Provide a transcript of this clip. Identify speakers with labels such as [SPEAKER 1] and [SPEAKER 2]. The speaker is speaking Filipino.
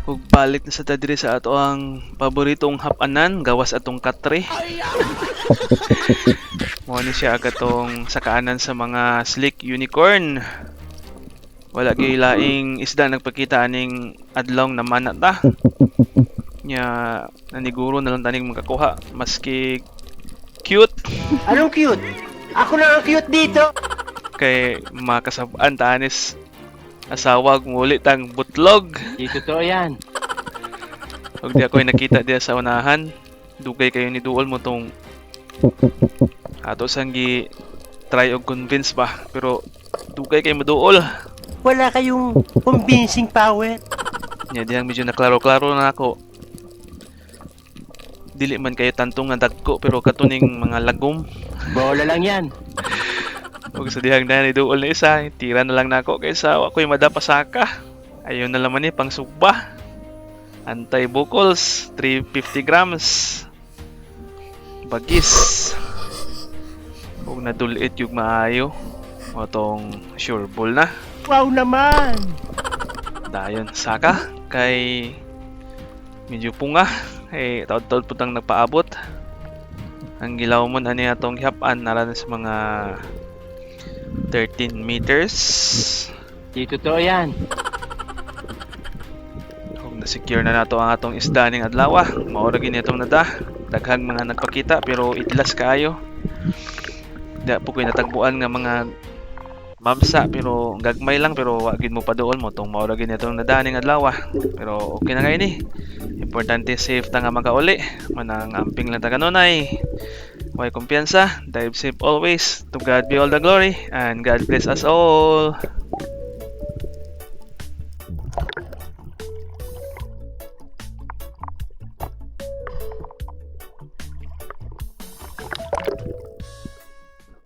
[SPEAKER 1] Ug balik na sa ta diri sa ato ang paboritong hapanan gawas atong katre. Mao ni siya katong sakaanan sa mga slick unicorn. Wala gyud laing isda nagpakita aning adlong naman na ta. Nya naniguro na lang taning makakuha maski cute
[SPEAKER 2] Anong cute? Ako na ang cute dito!
[SPEAKER 1] kay makasab-an tanis asawa ngulit ang butlog.
[SPEAKER 2] Di totoo yan.
[SPEAKER 1] Ug di ako'y nakita diya sa unahan, dugay kayo ni duol mo tong ato sang gi try og convince ba, pero dugay kay moduol.
[SPEAKER 2] Wala kayong convincing power.
[SPEAKER 1] Nya diyang medyo naklaro-klaro na ako. Dili man kayo tantong nga dagko pero katuning mga lagom.
[SPEAKER 2] Bola lang yan.
[SPEAKER 1] Ug sa dihang na ni duol na isa, tira na lang nako kaysa ako'y madapasaka. Ayun na laman ni pang sugba. Antay bukols 350 grams. Bagis. Ug nadulit yung maayo. O tong sure ball na.
[SPEAKER 2] Wow naman!
[SPEAKER 1] Dayon saka kay medyo punga. Taod-taod putang nagpaabot. Ang gilaw mo ani atong gihapan nara na sa mga 13 meters.
[SPEAKER 2] Di totoo yan.
[SPEAKER 1] Kung na-secure na nato ang atong isda ning adlaw, mao ra gini atong nada. Daghang mga nagpakita pero idlas kaayo. Da po koy natagpuan nga mga mamsa pero gagmay lang pero wa gid mo paduol mo tong mao ra gini atong nada ning adlaw. Pero okay na kay ni. Importante safe ta nga makauli. Manang amping lang ta kanunay. May kumpiyansa, dive safe always. To God be all the glory and God bless us all.